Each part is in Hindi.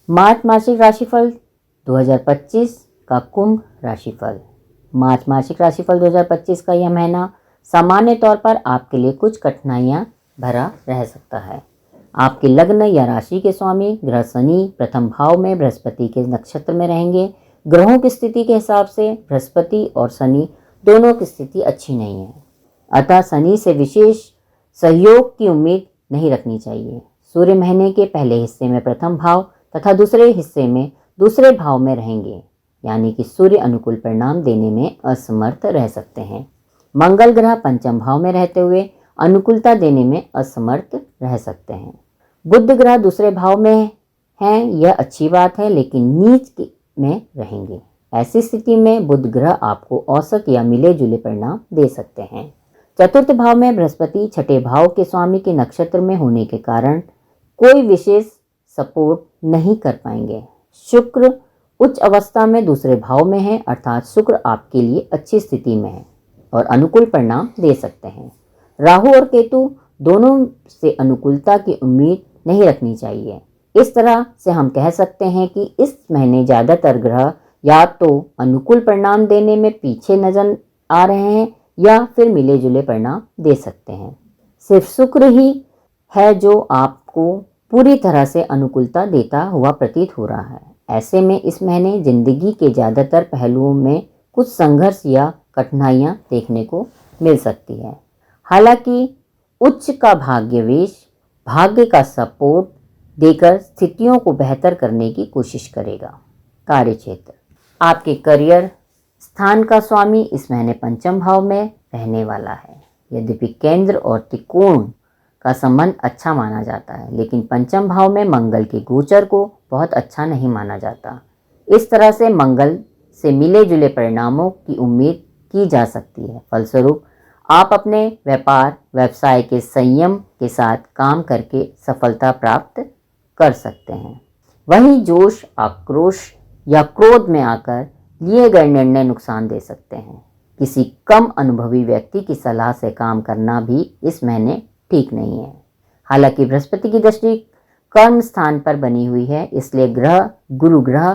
मार्च मासिक राशिफल 2025 का कुंभ राशिफल। मार्च मासिक राशिफल 2025 का यह महीना सामान्य तौर पर आपके लिए कुछ कठिनाइयां भरा रह सकता है। आपके लग्न या राशि के स्वामी ग्रह शनि प्रथम भाव में बृहस्पति के नक्षत्र में रहेंगे। ग्रहों की स्थिति के हिसाब से बृहस्पति और शनि दोनों की स्थिति अच्छी नहीं है, अतः शनि से विशेष सहयोग की उम्मीद नहीं रखनी चाहिए। सूर्य महीने के पहले हिस्से में प्रथम भाव तथा दूसरे हिस्से में दूसरे भाव में रहेंगे, यानी कि सूर्य अनुकूल परिणाम देने में असमर्थ रह सकते हैं। मंगल ग्रह पंचम भाव में रहते हुए अनुकूलता देने में असमर्थ रह सकते हैं। बुध ग्रह दूसरे भाव में हैं, यह अच्छी बात है, लेकिन नीच में रहेंगे। ऐसी स्थिति में बुध ग्रह आपको औसत या मिले जुले परिणाम दे सकते हैं। चतुर्थ भाव में बृहस्पति छठे भाव के स्वामी के नक्षत्र में होने के कारण कोई विशेष सपोर्ट नहीं कर पाएंगे। शुक्र उच्च अवस्था में दूसरे भाव में है, अर्थात शुक्र आपके लिए अच्छी स्थिति में है और अनुकूल परिणाम दे सकते हैं। राहु और केतु दोनों से अनुकूलता की उम्मीद नहीं रखनी चाहिए। इस तरह से हम कह सकते हैं कि इस महीने ज़्यादातर ग्रह या तो अनुकूल परिणाम देने में पीछे नजर आ रहे हैं या फिर मिले जुले परिणाम दे सकते हैं। सिर्फ शुक्र ही है जो आपको पूरी तरह से अनुकूलता देता हुआ प्रतीत हो रहा है। ऐसे में इस महीने जिंदगी के ज़्यादातर पहलुओं में कुछ संघर्ष या कठिनाइयाँ देखने को मिल सकती है। हालांकि उच्च का भाग्यवेश भाग्य का सपोर्ट देकर स्थितियों को बेहतर करने की कोशिश करेगा। कार्यक्षेत्र, आपके करियर स्थान का स्वामी इस महीने पंचम भाव में रहने वाला है। यद्यपि केंद्र और त्रिकोण का संबंध अच्छा माना जाता है, लेकिन पंचम भाव में मंगल के गोचर को बहुत अच्छा नहीं माना जाता। इस तरह से मंगल से मिले जुले परिणामों की उम्मीद की जा सकती है। फलस्वरूप आप अपने व्यापार व्यवसाय के संयम के साथ काम करके सफलता प्राप्त कर सकते हैं। वहीं जोश, आक्रोश या क्रोध में आकर लिए गए निर्णय नुकसान दे सकते हैं। किसी कम अनुभवी व्यक्ति की सलाह से काम करना भी इस महीने ठीक नहीं है। हालांकि बृहस्पति की दृष्टि कर्म स्थान पर बनी हुई है, इसलिए गुरु ग्रह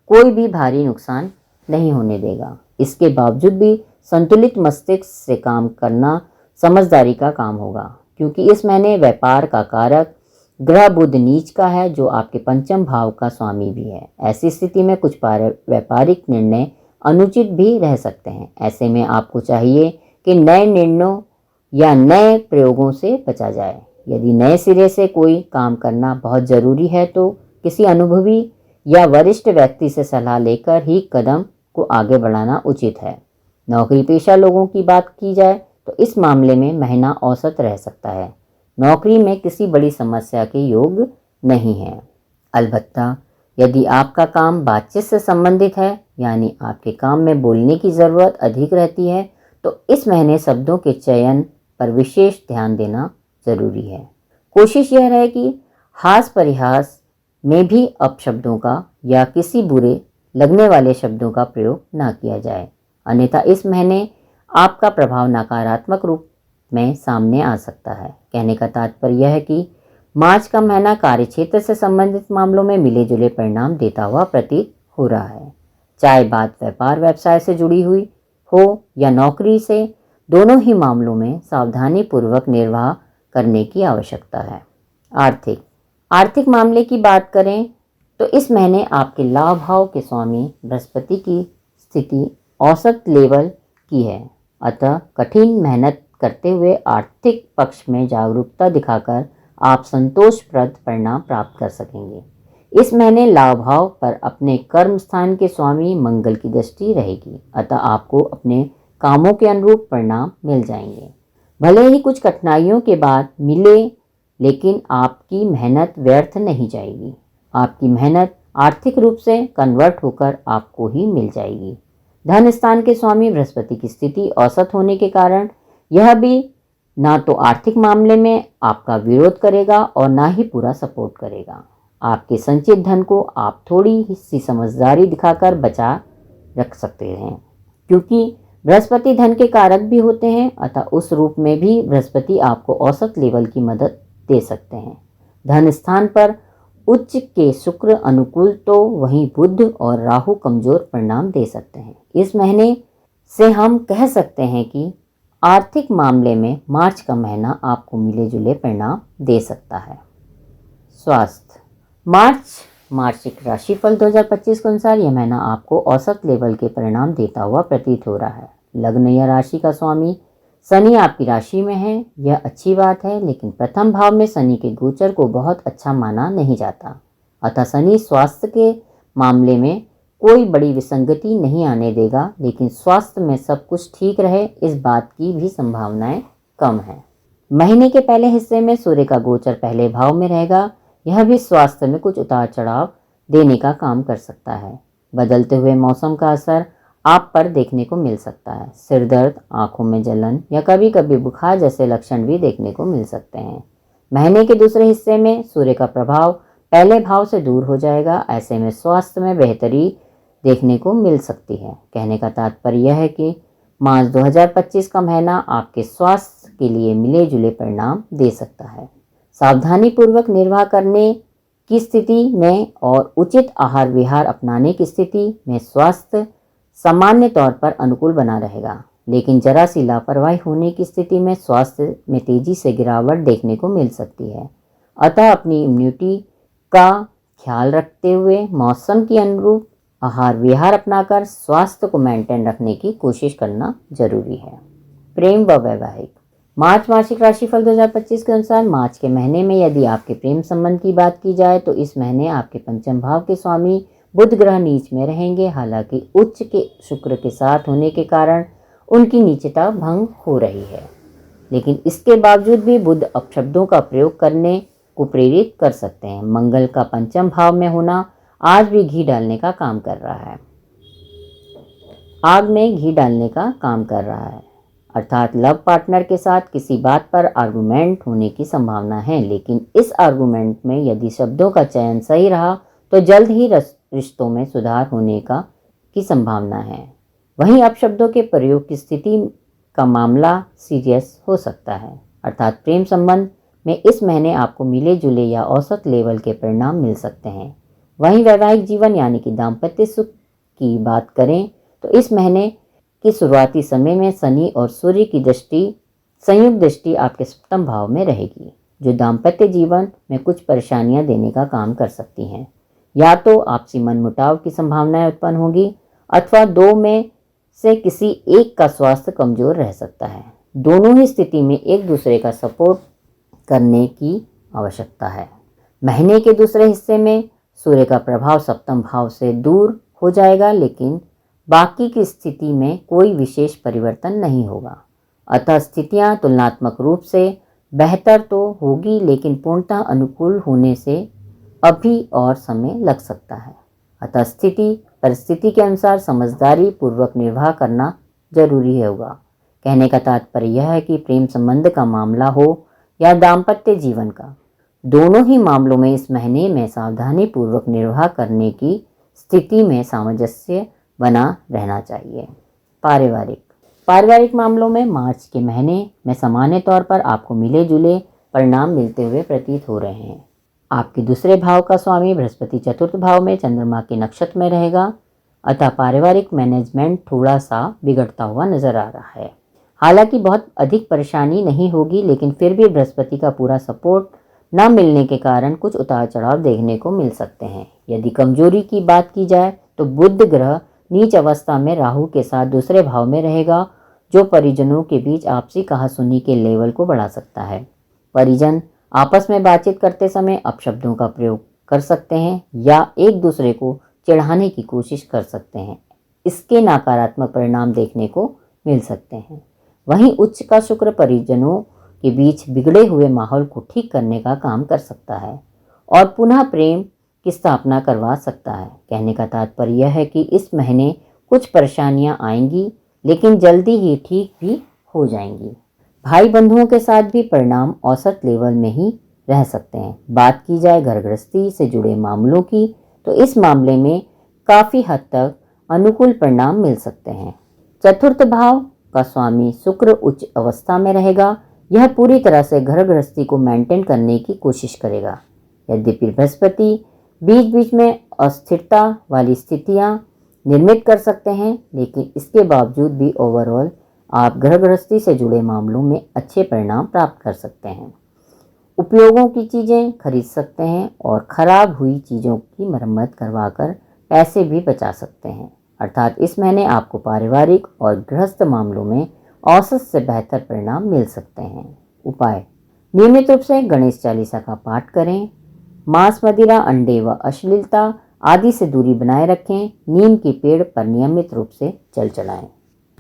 कोई भी भारी नुकसान नहीं होने देगा। इसके बावजूद भी संतुलित मस्तिष्क से काम करना समझदारी का काम होगा, क्योंकि इस महीने व्यापार का कारक ग्रह बुध नीच का है, जो आपके पंचम भाव का स्वामी भी है। ऐसी स्थिति में कुछ व्यापारिक निर्णय अनुचित भी रह सकते हैं। ऐसे में आपको चाहिए कि नए निर्णयों या नए प्रयोगों से बचा जाए। यदि नए सिरे से कोई काम करना बहुत ज़रूरी है तो किसी अनुभवी या वरिष्ठ व्यक्ति से सलाह लेकर ही कदम को आगे बढ़ाना उचित है। नौकरी पेशा लोगों की बात की जाए तो इस मामले में महीना औसत रह सकता है। नौकरी में किसी बड़ी समस्या के योग नहीं है। अलबत्ता यदि आपका काम बातचीत से संबंधित है, यानी आपके काम में बोलने की ज़रूरत अधिक रहती है, तो इस महीने शब्दों के चयन पर विशेष ध्यान देना जरूरी है। कोशिश यह रहे कि हास परिहास में भी अपशब्दों का या किसी बुरे लगने वाले शब्दों का प्रयोग ना किया जाए, अन्यथा इस महीने आपका प्रभाव नकारात्मक रूप में सामने आ सकता है। कहने का तात्पर्य यह है कि मार्च का महीना कार्यक्षेत्र से संबंधित मामलों में मिले जुले परिणाम देता हुआ प्रतीत हो रहा है। चाहे बात व्यापार व्यवसाय से जुड़ी हुई हो या नौकरी से, दोनों ही मामलों में सावधानी पूर्वक निर्वाह करने की आवश्यकता है। आर्थिक मामले की बात करें तो इस महीने आपके लाभ भाव के स्वामी बृहस्पति की स्थिति औसत लेवल की है, अतः कठिन मेहनत करते हुए आर्थिक पक्ष में जागरूकता दिखाकर आप संतोषप्रद परिणाम प्राप्त कर सकेंगे। इस महीने लाभ भाव पर अपने कर्म स्थान के स्वामी मंगल की दृष्टि रहेगी, अतः आपको अपने कामों के अनुरूप परिणाम मिल जाएंगे। भले ही कुछ कठिनाइयों के बाद मिले, लेकिन आपकी मेहनत व्यर्थ नहीं जाएगी। आपकी मेहनत आर्थिक रूप से कन्वर्ट होकर आपको ही मिल जाएगी। धन स्थान के स्वामी बृहस्पति की स्थिति औसत होने के कारण यह भी ना तो आर्थिक मामले में आपका विरोध करेगा और ना ही पूरा सपोर्ट करेगा। आपके संचित धन को आप थोड़ी सी समझदारी दिखाकर बचा रख सकते हैं, क्योंकि बृहस्पति धन के कारक भी होते हैं, अतः उस रूप में भी बृहस्पति आपको औसत लेवल की मदद दे सकते हैं। धन स्थान पर उच्च के शुक्र अनुकूल तो वहीं बुध और राहु कमजोर परिणाम दे सकते हैं। इस महीने से हम कह सकते हैं कि आर्थिक मामले में मार्च का महीना आपको मिले जुले परिणाम दे सकता है। स्वास्थ्य, मार्चिक राशिफल 2025 के अनुसार यह महीना आपको औसत लेवल के परिणाम देता हुआ प्रतीत हो रहा है। लग्न या राशि का स्वामी शनि आपकी राशि में है, यह अच्छी बात है, लेकिन प्रथम भाव में शनि के गोचर को बहुत अच्छा माना नहीं जाता। अतः शनि स्वास्थ्य के मामले में कोई बड़ी विसंगति नहीं आने देगा, लेकिन स्वास्थ्य में सब कुछ ठीक रहे इस बात की भी संभावनाएं कम है। महीने के पहले हिस्से में सूर्य का गोचर पहले भाव में रहेगा, यह भी स्वास्थ्य में कुछ उतार चढ़ाव देने का काम कर सकता है। बदलते हुए मौसम का असर आप पर देखने को मिल सकता है। सिर दर्द, आंखों में जलन या कभी कभी बुखार जैसे लक्षण भी देखने को मिल सकते हैं। महीने के दूसरे हिस्से में सूर्य का प्रभाव पहले भाव से दूर हो जाएगा, ऐसे में स्वास्थ्य में बेहतरी देखने को मिल सकती है। कहने का तात्पर्य यह है कि मार्च 2025 का महीना आपके स्वास्थ्य के लिए मिले जुले परिणाम दे सकता है। सावधानी पूर्वक निर्वाह करने की स्थिति में और उचित आहार विहार अपनाने की स्थिति में स्वास्थ्य सामान्य तौर पर अनुकूल बना रहेगा, लेकिन जरा सी लापरवाही होने की स्थिति में स्वास्थ्य में तेजी से गिरावट देखने को मिल सकती है। अतः अपनी इम्यूनिटी का ख्याल रखते हुए मौसम के अनुरूप आहार विहार अपनाकर स्वास्थ्य को मेंटेन रखने की कोशिश करना जरूरी है। प्रेम व वैवाहिक, मार्च मासिक राशिफल 2025 के अनुसार मार्च के महीने में यदि आपके प्रेम संबंध की बात की जाए तो इस महीने आपके पंचम भाव के स्वामी बुध ग्रह नीच में रहेंगे। हालांकि उच्च के शुक्र के साथ होने के कारण उनकी नीचता भंग हो रही है, लेकिन इसके बावजूद भी बुध अपशब्दों का प्रयोग करने को प्रेरित कर सकते हैं। मंगल का पंचम भाव में होना आज भी घी डालने का काम कर रहा है, आग में घी डालने का काम कर रहा है, अर्थात लव पार्टनर के साथ किसी बात पर आर्गुमेंट होने की संभावना है, लेकिन इस आर्गुमेंट में यदि शब्दों का चयन सही रहा तो जल्द ही रिश्तों में सुधार होने की संभावना है। वहीं अपशब्दों के प्रयोग की स्थिति का मामला सीरियस हो सकता है, अर्थात प्रेम संबंध में इस महीने आपको मिले जुले या औसत लेवल के परिणाम मिल सकते हैं। वहीं वैवाहिक जीवन यानी कि दाम्पत्य सुख की बात करें तो इस महीने की शुरुआती समय में शनि और सूर्य की संयुक्त दृष्टि आपके सप्तम भाव में रहेगी, जो दाम्पत्य जीवन में कुछ परेशानियां देने का काम कर सकती हैं। या तो आपसी मनमुटाव की संभावनाएं उत्पन्न होगी अथवा दो में से किसी एक का स्वास्थ्य कमजोर रह सकता है। दोनों ही स्थिति में एक दूसरे का सपोर्ट करने की आवश्यकता है। महीने के दूसरे हिस्से में सूर्य का प्रभाव सप्तम भाव से दूर हो जाएगा, लेकिन बाकी की स्थिति में कोई विशेष परिवर्तन नहीं होगा। अतः स्थितियां तुलनात्मक रूप से बेहतर तो होगी, लेकिन पूर्णतः अनुकूल होने से अभी और समय लग सकता है। अतः परिस्थिति के अनुसार समझदारी पूर्वक निर्वाह करना जरूरी होगा। कहने का तात्पर्य यह है कि प्रेम संबंध का मामला हो या दाम्पत्य जीवन का, दोनों ही मामलों में इस महीने में सावधानी पूर्वक निर्वाह करने की स्थिति में सामंजस्य बना रहना चाहिए। पारिवारिक मामलों में मार्च के महीने में सामान्य तौर पर आपको मिले जुले परिणाम मिलते हुए प्रतीत हो रहे हैं। आपके दूसरे भाव का स्वामी बृहस्पति चतुर्थ भाव में चंद्रमा के नक्षत्र में रहेगा, अतः पारिवारिक मैनेजमेंट थोड़ा सा बिगड़ता हुआ नजर आ रहा है। हालांकि बहुत अधिक परेशानी नहीं होगी, लेकिन फिर भी बृहस्पति का पूरा सपोर्ट न मिलने के कारण कुछ उतार चढ़ाव देखने को मिल सकते हैं। यदि कमजोरी की बात की जाए तो बुध ग्रह नीच अवस्था में राहु के साथ दूसरे भाव में रहेगा, जो परिजनों के बीच आपसी कहासुनी के लेवल को बढ़ा सकता है। परिजन आपस में बातचीत करते समय अपशब्दों का प्रयोग कर सकते हैं या एक दूसरे को चिढ़ाने की कोशिश कर सकते हैं। इसके नकारात्मक परिणाम देखने को मिल सकते हैं। वहीं उच्च का शुक्र परिजनों के बीच बिगड़े हुए माहौल को ठीक करने का काम कर सकता है और पुनः प्रेम की स्थापना करवा सकता है। कहने का तात्पर्य यह है कि इस महीने कुछ परेशानियां आएंगी, लेकिन जल्दी ही ठीक भी हो जाएंगी। भाई बंधुओं के साथ भी परिणाम औसत लेवल में ही रह सकते हैं। बात की जाए घर गृहस्थी से जुड़े मामलों की तो इस मामले में काफ़ी हद तक अनुकूल परिणाम मिल सकते हैं। चतुर्थ भाव का स्वामी शुक्र उच्च अवस्था में रहेगा। यह पूरी तरह से घर गृहस्थी को मेंटेन करने की कोशिश करेगा। यद्यपि बृहस्पति बीच बीच में अस्थिरता वाली स्थितियां निर्मित कर सकते हैं, लेकिन इसके बावजूद भी ओवरऑल आप ग्रह गृहस्थी से जुड़े मामलों में अच्छे परिणाम प्राप्त कर सकते हैं। उपयोगों की चीज़ें खरीद सकते हैं और खराब हुई चीज़ों की मरम्मत करवाकर पैसे भी बचा सकते हैं। अर्थात इस महीने आपको पारिवारिक और गृहस्थ मामलों में औसत से बेहतर परिणाम मिल सकते हैं। उपाय: नियमित रूप से गणेश चालीसा का पाठ करें। मांस, मदिरा, अंडे व अश्लीलता आदि से दूरी बनाए रखें। नीम के पेड़ पर नियमित रूप से जल चढ़ाएं।